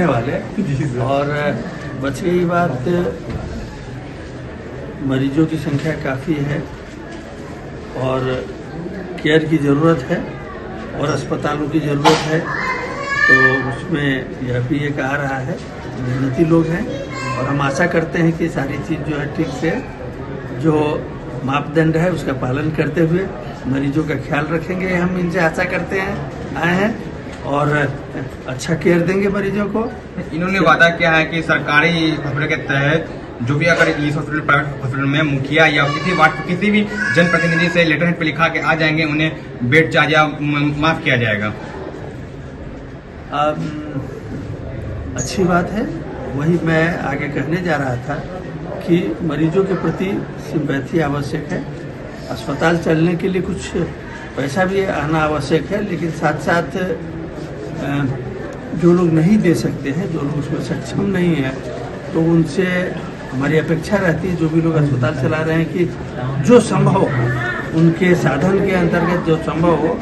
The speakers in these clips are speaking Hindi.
होने वाले। और बच गई बात, मरीजों की संख्या काफ़ी है और केयर की ज़रूरत है और अस्पतालों की ज़रूरत है, तो उसमें यह भी एक आ रहा है। मेहनती लोग हैं और हम आशा करते हैं कि सारी चीज़ जो है ठीक से, जो मापदंड है उसका पालन करते हुए मरीजों का ख्याल रखेंगे। हम इनसे आशा करते हैं, आए हैं, और अच्छा केयर देंगे मरीजों को। इन्होंने वादा किया है कि सरकारी हॉस्पिटल के तहत जो भी अगर इस हॉस्पिटल प्राइवेट हॉस्पिटल में मुखिया या किसी वार्ड किसी भी जनप्रतिनिधि से लेटर हेड पे लिखा के आ जाएंगे, उन्हें बेड चार्ज या माफ किया जाएगा। अच्छी बात है, वही मैं आगे कहने जा रहा था कि मरीजों के प्रति सिंपैथी आवश्यक है। अस्पताल चलने के लिए कुछ पैसा भी आना आवश्यक है, लेकिन साथ साथ जो लोग नहीं दे सकते हैं, जो लोग उसमें सक्षम नहीं है, तो उनसे हमारी अपेक्षा रहती है, जो भी लोग अस्पताल चला रहे हैं, कि जो संभव हो उनके साधन के अंतर्गत जो संभव हो।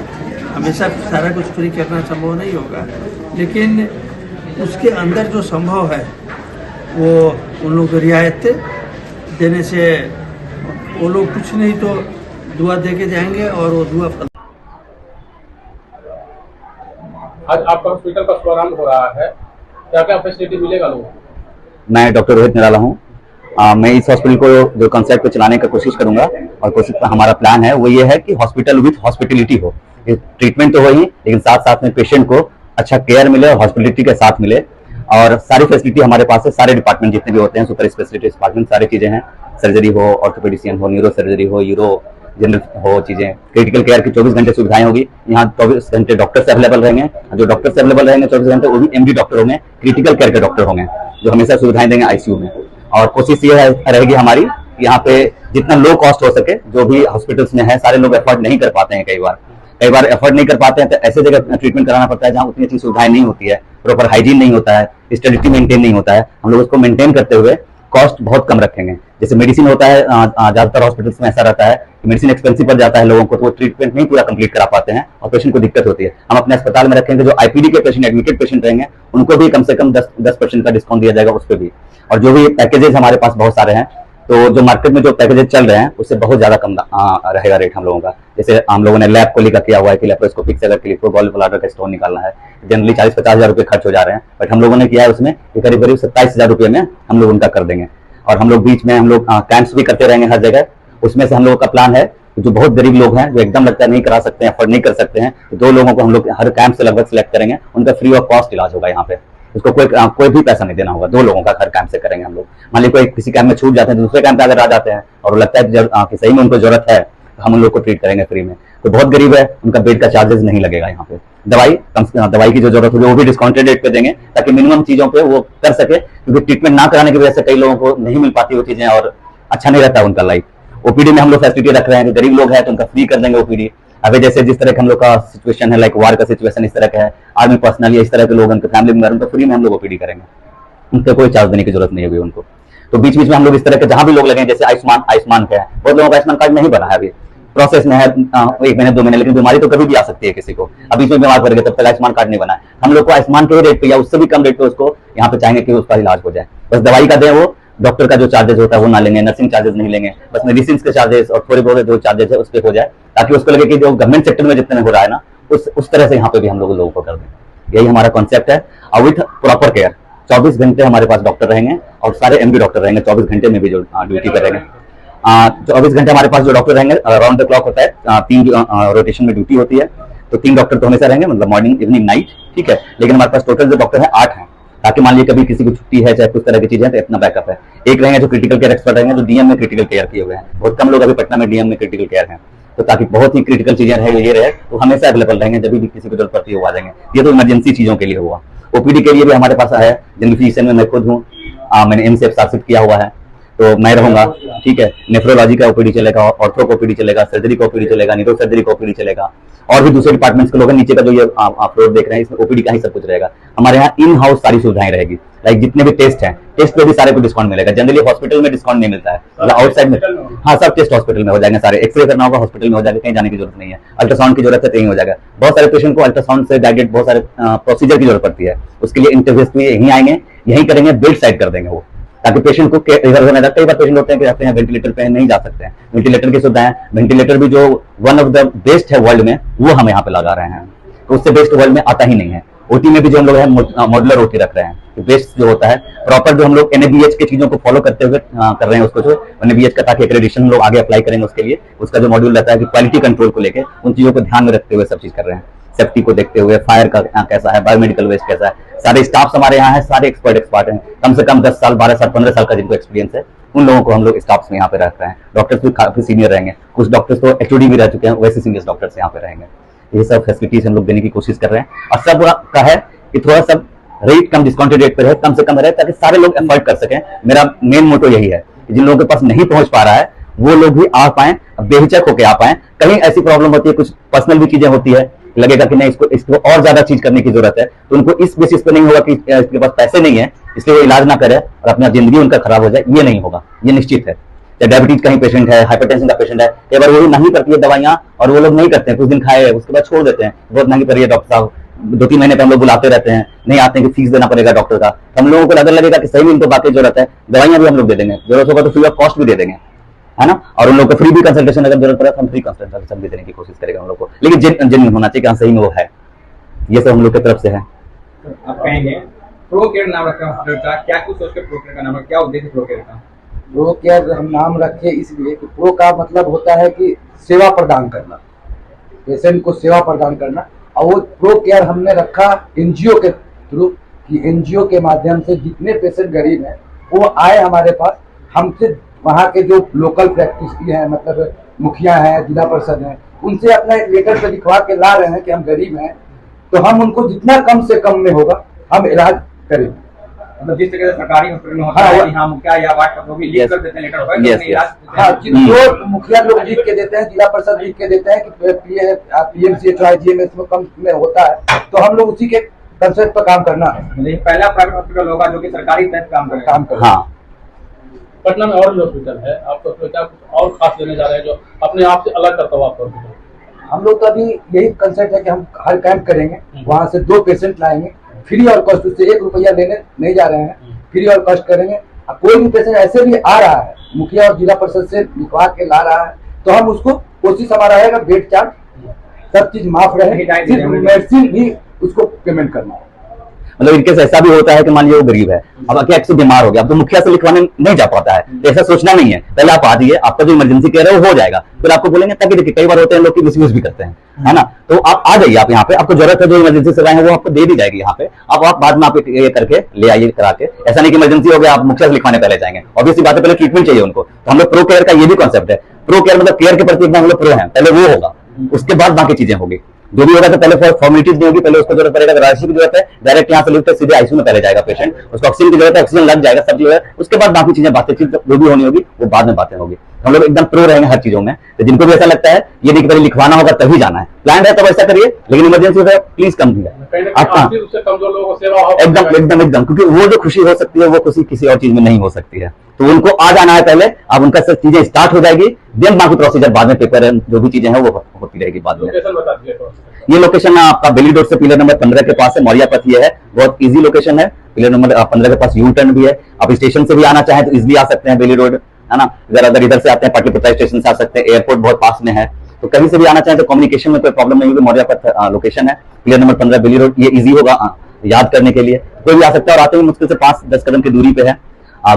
हमेशा सारा कुछ फ्री करना संभव नहीं होगा, लेकिन उसके अंदर जो संभव है वो उन लोगों को रियायत देने से वो लोग कुछ नहीं तो दुआ दे के जाएंगे और वो दुआ फल। आज आपका हॉस्पिटल का शुभारंभ हो रहा है, क्या क्या फैसिलिटी मिलेगा लोगों को? मैं डॉक्टर रोहित निराला हूँ। मैं इस हॉस्पिटल को जो कंसेप्ट पे चलाने का कोशिश करूंगा, और कोशिश हमारा प्लान है वो ये है कि हॉस्पिटल विथ हॉस्पिटलिटी हो। ट्रीटमेंट तो हो ही, लेकिन साथ साथ में पेशेंट को अच्छा केयर मिले और हॉस्पिटलिटी के साथ मिले। और सारी फैसिलिटी हमारे पास है, सारे डिपार्टमेंट जितने भी होते हैं, सुपर स्पेशलिटी डिपार्टमेंट, सारी चीजें हैं। सर्जरी हो, ऑर्थोपेडिशियन हो, न्यूरो सर्जरी हो, यूरो जनरल हो, चीजें क्रिटिकल केयर की 24 घंटे सुविधाएं होगी। यहाँ 24 घंटे डॉक्टर्स अवेलेबल रहेंगे। जो डॉक्टर्स अवेलेबल रहेंगे 24 घंटे, वो भी एमडी डॉक्टर होंगे, क्रिटिकल केयर के डॉक्टर होंगे, जो हमेशा सुविधाएं देंगे आईसीयू में। और कोशिश ये रहेगी हमारी, यहाँ पे जितना लो कॉस्ट हो सके, जो भी हॉस्पिटल्स में है, सारे लोग एफोर्ड नहीं कर पाते हैं, कई बार एफर्ट नहीं कर पाते हैं, तो ऐसे जगह ट्रीटमेंट कराना पड़ता है जहाँ उतनी अच्छी सुविधाएं नहीं होती है, प्रॉपर हाइजीन नहीं होता है, स्टेरिलिटी मेंटेन नहीं होता है। हम लोग उसको मेंटेन करते हुए कॉस्ट बहुत कम रखेंगे। जैसे मेडिसिन होता है, ज्यादातर हॉस्पिटल्स में ऐसा रहता है कि मेडिसिन एक्सपेंसिव पड़ जाता है लोगों को, तो वो ट्रीटमेंट नहीं पूरा कंप्लीट करा पाते हैं और पेशेंट को दिक्कत होती है। हम अपने अस्पताल में रखेंगे, जो आईपीडी के पेशेंट, एडमिटेड पेशेंट रहेंगे, उनको भी कम से कम 10% का डिस्काउंट दिया जाएगा उस पर भी। और जो भी पैकेजेस हमारे पास बहुत सारे हैं, तो जो मार्केट में जो पैकेजेस चल रहे हैं उससे बहुत ज्यादा कम रहेगा रेट हम लोगों का। जैसे हम लोगों ने लैब को लेकर किया हुआ है कि लेप्रोस्कोपिक से अगर क्लिको गॉल ब्लैडर का स्टोन निकालना है, जनरली 40-50 हजार रुपए खर्च हो जा रहे हैं, बट हम लोगों ने किया है उसमें करीब 27 हजार रुपये में हम लोग उनका कर देंगे। और हम लोग बीच में हम लोग कैंप्स भी करते रहेंगे हर जगह। उसमें से हम लोगों का प्लान है, जो बहुत गरीब लोग हैं, जो एकदम लगता है नहीं करा सकते हैं, अफोर्ड नहीं कर सकते हैं, तो 2 लोगों को हम लोग हर कैंप से लगभग सिलेक्ट करेंगे, उनका फ्री ऑफ कॉस्ट इलाज होगा यहाँ पे। उसको कोई भी पैसा नहीं देना होगा, 2 लोगों का हर कैंप से करेंगे हम लोग। मान लीजिए कोई किसी कैंप में छूट जाते हैं, तो दूसरे कैंप पे अगर आ जाते हैं और लगता है कि सही में उनको जरूरत है, तो हम उन लोग को ट्रीट करेंगे फ्री में। तो बहुत गरीब है, उनका बेड का चार्जेस नहीं लगेगा यहाँ पे। दवाई की जो जरूरत होगी वो भी डिस्काउंटेड रेट पे देंगे, ताकि मिनिमम चीजों पे वो कर सके, क्योंकि ट्रीटमेंट ना कराने की वजह से कई लोगों को नहीं मिल पाती वो चीजें और अच्छा नहीं रहता उनका लाइफ। ओपीडी में हम लोग फैसिलिटी रख रहे हैं कि गरीब लोग हैं तो उनका फ्री कर देंगे ओपीडी। अभी जैसे जिस तरह का हम लोग का सिचुएशन है, लाइक वार का सिचुएशन इस तरह का है, आर्मी पर्सनल या इस तरह के लोग, उनके फैमिली मेंबर, उनको फ्री में हम लोग ओपीडी करेंगे, उनका कोई चार्ज देने की जरूरत नहीं होगी उनको। तो बीच बीच में हम लोग इस तरह के जहां भी लोग लगे, जैसे आयुष्मान का है, बहुत लोगों का आयुष्मान कार्ड नहीं बना है, अभी प्रोसेस में है, 1 महीने 2 महीने, लेकिन बीमारी तो कभी भी आ सकती है किसी को। अब इसमें बीमार पड़ गए तब तक आयुष्मान कार्ड नहीं बना है। हम लोग को आयुष्मान के रेट पे या उससे भी कम रेट पे उसको यहाँ पे चाहेंगे कि उसका इलाज हो जाए। बस दवाई का दें, वो डॉक्टर का जो चार्जेस होता है वो ना लेंगे, नर्सिंग चार्जेस नहीं लेंगे, बस मेडिसिन के चार्जेस और थोड़े बहुत जो चार्जेस है उस पर हो जाए, ताकि उसको लगे कि जो गवर्नमेंट सेक्टर में जितने हो रहा है ना, उस तरह से यहाँ पे भी हम लोगों को कर दें। यही हमारा कॉन्सेप्ट है। और विथ प्रॉपर केयर 24 घंटे हमारे पास डॉक्टर रहेंगे और सारे एमडी डॉक्टर रहेंगे 24 घंटे में भी जो ड्यूटी पे रहेंगे। 24 घंटे हमारे पास जो डॉक्टर रहेंगे, राउंड द क्लॉक होता है, 3 रोटेशन में ड्यूटी होती है, तो 3 डॉक्टर तो हमेशा रहेंगे, मतलब मॉर्निंग इवनिंग नाइट, ठीक है। लेकिन हमारे पास टोटल जो डॉक्टर है 8 हैं, ताकि मान लीजिए कभी किसी को छुट्टी है, चाहे कुछ तरह की चीजें हैं, तो इतना बैकअप है। एक रहेंगे जो क्रिटिकल केयर एक्सपर्ट रहेंगे, जो डीएम में क्रिटिकल केयर किए हुए हैं, बहुत कम लोग अभी पटना में डीएम में क्रिटिकल केयर हैं, तो ताकि बहुत ही क्रिटिकल चीजें रहे ये रहे, तो हमेशा अवेलेबल रहेंगे, जब भी किसी को जरूरत पड़ती है वो आ जाएंगे। ये तो इमरजेंसी चीजों के लिए हुआ। ओपीडी के लिए भी हमारे पास है, जनरल फिजिशियन में मैं खुद हूँ, मैंने एमसीएफ शासित किया हुआ है, तो मैं रहूंगा, ठीक है। नेफ्रोलॉजी का ओपीडी चलेगा, ऑर्थो का ओपीडी चलेगा, सर्जरी का ओपीडी चलेगा, न्यूरो सर्जरी का ओपीडी चलेगा, और भी दूसरे डिपार्टमेंट्स के लोग हैं। नीचे का जो ये आप फ्लोर देख रहे हैं, इसमें ओपीडी का ही सब कुछ रहेगा। हमारे यहाँ इन हाउस सारी सुविधाएं रहेगी। लाइक जितने भी टेस्ट हैं, टेस्ट पे भी सारे को डिस्काउंट मिलेगा। जनरली हॉस्पिटल में डिस्काउंट नहीं मिलता है, मतलब आउटसाइड में। हाँ, सब टेस्ट हॉस्पिटल में हो जाएंगे सारे। एक्सरे करना होगा हॉस्पिटल में हो जाएगा, कहीं जाने की जरूरत नहीं है। अल्ट्रासाउंड की जरूरत है कहीं हो जाएगा। बहुत सारे पेशेंट को अल्ट्रासाउंड से गाइडेड बहुत सारे प्रोसीजर की जरूरत पड़ती है, उसके लिए इंटरवेस्ट में यहीं आएंगे, यहीं करेंगे, बेड साइड कर देंगे वो, ताकि पेशेंट को इधर होने लगे। कई बार पेशेंट होते हैं कि रहते हैं वेंटिलेटर पे नहीं जा सकते हैं, वेंटिलेटर की सुविधाएं, वेंटिलेटर भी जो वन ऑफ द बेस्ट है वर्ल्ड में, वो हम यहाँ पे लगा रहे हैं। तो उससे बेस्ट वर्ल्ड में आता ही नहीं है। ओटी में भी जो हम लोग है मॉड्यूलर ओटी रख रहे हैं, तो बेस्ट जो होता है प्रॉपर, जो हम लोग एनएबीएच की चीजों को फॉलो करते हुए कर रहे हैं उसको, जो एनएबीएच का, ताकि एक्रेडिटेशन हम लोग आगे अप्लाई करेंगे उसके लिए। उसका जो मॉड्यूल रहता है कि क्वालिटी कंट्रोल को लेकर उन चीजों को ध्यान में रखते हुए सब चीज कर रहे हैं। सेफ्टी को देखते हुए, फायर का कैसा है, बायोमेडिकल वेस्ट कैसा है। सारे स्टाफ हमारे यहाँ है, सारे एक्सपर्ट हैं, कम से कम 10 साल 12 साल 15 साल का जिनको एक्सपीरियंस है, उन लोगों को हम लोग स्टाफ में यहाँ पे रख रहे हैं। डॉक्टर्स भी काफी सीनियर रहेंगे, कुछ डॉक्टर्स तो एचओडी भी रह चुके हैं, वैसे सीनियर डॉक्टर्स यहाँ पे रहेंगे। ये सब फैसिलिटीज हम लोग देने की कोशिश कर रहे हैं। और सब का है कि थोड़ा सा रेट कम, डिस्काउंटेड रेट पर है, कम से कम रहे, ताकि सारे लोग एफर्ट कर सकें। मेरा मेन मोटो यही है, जिन लोगों के पास नहीं पहुंच पा रहा है वो लोग भी आ पाए, बेहिचक होकर आ पाए। कहीं ऐसी प्रॉब्लम होती है, कुछ पर्सनल भी चीजें होती है, लगेगा कि नहीं इसको और ज्यादा चीज करने की जरूरत है, तो उनको इस बेसिस पे नहीं होगा कि इसके पास पैसे नहीं है इसलिए वो इलाज ना करे और अपना जिंदगी उनका खराब हो जाए, ये नहीं होगा, ये निश्चित है। या डायबिटीज का ही पेशेंट है, हाइपरटेंशन का पेशेंट है, कई बार वो नहीं करती है दवाइयां और वो लोग नहीं करते हैं, कुछ दिन खाए उसके बाद छोड़ देते हैं, बहुत महंगी पड़ रही है डॉक्टर साहब, 2-3 महीने पे हम लोग बुलाते रहते हैं, नहीं आते हैं कि फीस देना पड़ेगा डॉक्टर का। हम लोगों को अगर लगेगा कि सही में इनको बाकी जरूरत है, दवाइयां भी हम लोग दे देंगे, जरूरत होगा तो फ्री ऑफ कॉस्ट भी दे देंगे, है ना। और उन लोग को फ्री भी कंसल्टेशन अगर जरूरत पड़े तो हम फ्री कंसल्टेशन भी देने की कोशिश करेंगे हम लोग को, लेकिन जेन्युइन होना चाहिए कि सही में वो है। ये सब हम लोग की तरफ से है। आप कहेंगे प्रो केयर नाम रखा है हॉस्पिटल का, क्या कुछ सोच के प्रो केयर का नाम रखा, क्या उद्देश्य प्रो केयर का? प्रो केयर हम नाम रखे इसलिए कि प्रो का मतलब होता है कि सेवा प्रदान करना, पेशेंट को सेवा प्रदान करना। और वो प्रो केयर हमने रखा एनजीओ के थ्रू, कि एनजीओ के माध्यम से जितने पेशेंट गरीब हैं वो आए हमारे पास, हमसे वहाँ के जो लोकल प्रैक्टिस हैं, मतलब मुखिया हैं, जिला परिषद हैं, उनसे अपना एक लेटर पे लिखवा के ला रहे हैं कि हम गरीब हैं, तो हम उनको जितना कम से कम में होगा हम इलाज करेंगे। मतलब जिस तरह से सरकारी हॉस्पिटल में होता है कि हाँ मुखिया या वार्ड का भी लिख कर देते हैं लेटर पर, हाँ, जो मुखिया लोग लिख के देते हैं, जिला परिषद लिख के देते हैं कि पीएमसीएच IGMS में कम में होता है, तो हम लोग उसी के कंसेप्ट पर काम करना है। पहला प्राइवेट हॉस्पिटल होगा जो कि सरकारी तहत काम करेगा। हाँ, पटना में और भी हॉस्पिटल है, आप तो क्या कुछ और खास लेने जा रहे हैं जो अपने आप से अलग करता हुआ आपका हॉस्पिटल? हम लोग तो अभी यही कंसेप्ट है कि हम हर कैंप करेंगे, वहाँ से 2 पेशेंट लाएंगे फ्री और कॉस्ट, उससे 1 रुपया लेने नहीं जा रहे हैं, फ्री और कॉस्ट करेंगे। अब कोई भी पेशेंट ऐसे भी आ रहा है, मुखिया और जिला परिषद से लिखवा के ला रहा है, तो हम उसको कोशिश हमारा रहेगा बेड चार्ज सब चीज माफ रहे, सिर्फ मेडिसिन भी उसको पेमेंट करना है। मतलब इनकेस ऐसा भी होता है कि मान लीजिए वो गरीब है, अब क्या से बीमार हो गया, अब तो मुखिया से लिखवाने नहीं जा पाता है, तो ऐसा सोचना नहीं है, पहले आप आ जाइए, आपका जो इमरजेंसी केयर है वो हो जाएगा, फिर आपको बोलेंगे, ताकि देखिए कई बार होते हैं लोग की मिसयूज भी करते हैं, है ना। तो आप आ जाइए, आप यहाँ पे आपको जरूरत है, जो इमरजेंसी सेवाएं हैं वो आपको दे दी जाएगी यहाँ पे, आप बाद में आप ये करके ले आइए करा के। ऐसा नहीं कि इमरजेंसी हो गया आप मुखिया से लिखवाने पहले जाएंगे, ऑब्वियसली बात है, पहले ट्रीटमेंट चाहिए उनको। तो हम लोग प्रो केयर का ये भी कॉन्सेप्ट है, प्रो केयर मतलब केयर के प्रति एकदम हम लोग प्रो है, पहले वो होगा, उसके बाद बाकी चीजें होगी। जो भी होगा तो पहले फॉर्मेलिटीज नहीं होगी, पहले उसको जरूरत पड़ेगा, राशि की जरूरत है, डायरेक्ट यहाँ से लिफ्ट सीधे आईसीयू में पहले जाएगा पेशेंट, उसको ऑक्सीजन की जरूरत है, ऑक्सीजन लग जाएगा, सब जो है उसके बाद बाकी चीजें बातें जो भी होनी होगी वो बाद में बातें होगी। हम लोग एकदम प्रो रहेंगे हर चीजों में। तो जिनको भी ऐसा लगता है ये नहीं कि पहले लिखवाना होगा तभी जाना है, प्लान है तब ऐसा करिए, लेकिन इमरजेंसी है प्लीज कम कीजिए आपका, एकदम एकदम एकदम, क्योंकि वो जो खुशी हो सकती है वो खुशी किसी और चीज में नहीं हो सकती है। तो उनको आ जाना है पहले, अब उनका सब चीजें स्टार्ट हो जाएगी, देन बाकी प्रोसीजर बाद में, पेपर जो भी चीजें हैं वो होती रहेगी बाद में। ये लोकेशन आपका बेली रोड से पिलर नंबर 15 के पास है, मौर्या पथ ये है, बहुत इजी लोकेशन है। पिलर नंबर 15 के पास यू टर्न भी है, आप स्टेशन से भी आना चाहें तो इजिली आ सकते हैं, बेली रोड, है ना। अगर इधर से आते हैं पाटलिपुत्रा स्टेशन से आ सकते हैं, एयरपोर्ट बहुत पास में है, तो कहीं से भी आना चाहें तो कम्युनिकेशन में कोई प्रॉब्लम नहीं होगी। मौर्या पथ लोकेशन है, पिलर नंबर 15 बेली रोड, ये इजी होगा याद करने के लिए, कोई भी आ सकता है। और आते हुए मुश्किल से 5-10 कदम की दूरी पे है,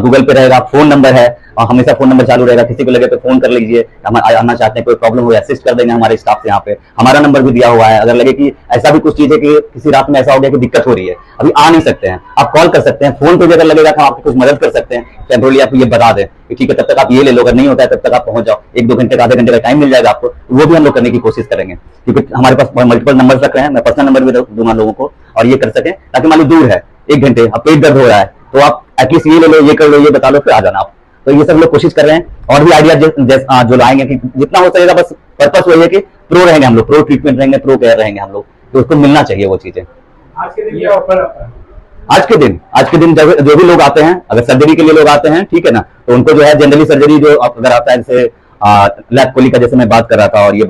गूगल पे रहेगा, फोन नंबर है, हमेशा फोन नंबर चालू रहेगा, किसी को लगे तो फोन कर लीजिए, हम आना चाहते हैं, कोई प्रॉब्लम हो असिस्ट कर देंगे हमारे स्टाफ से। यहाँ पे हमारा नंबर भी दिया हुआ है, अगर लगे कि ऐसा भी कुछ चीज है कि किसी रात में ऐसा हो गया कि दिक्कत हो रही है, अभी आ नहीं सकते हैं, आप कॉल कर सकते हैं, फोन पे भी अगर लगेगा कि आपको कुछ मदद कर सकते हैं, टेम्पोरली आप ये बता दें कि ठीक है तब तक आप ये ले लो, अगर नहीं होता है तब तक आप पहुंच जाओ, 1-2 घंटे का, आधे घंटे का टाइम मिल जाएगा आपको, वो भी हम लोग करने की कोशिश करेंगे। क्योंकि हमारे पास मल्टीपल नंबर रख रहे हैं, मैं पर्सनल नंबर भी दूंगा लोगों को, और ये कर सकें ताकि मान लो दूर है 1 घंटे, अब पेट दर्द हो रहा है तो आप एटलीस्ट ये ले लो, ये कर लो, ये बता लो, फिर आ जाना आप, तो ये सब लोग कोशिश कर रहे हैं। और भी आइडिया जो लाएंगे कि जितना हो सकेगा, बस पर्पस वही है कि प्रो रहेंगे हम लोग, प्रो ट्रीटमेंट रहेंगे, प्रो केयर रहेंगे हम लोग, तो उसको मिलना चाहिए वो चीजें। आज के दिन ये ऑफर आता है। आज के दिन जो भी लोग आते हैं, अगर सर्जरी के लिए लोग आते हैं, ठीक है ना, तो उनको जो है जनरली सर्जरी जो अगर आता है, जैसे लैप कोली का जैसे मैं बात कर रहा था, और ये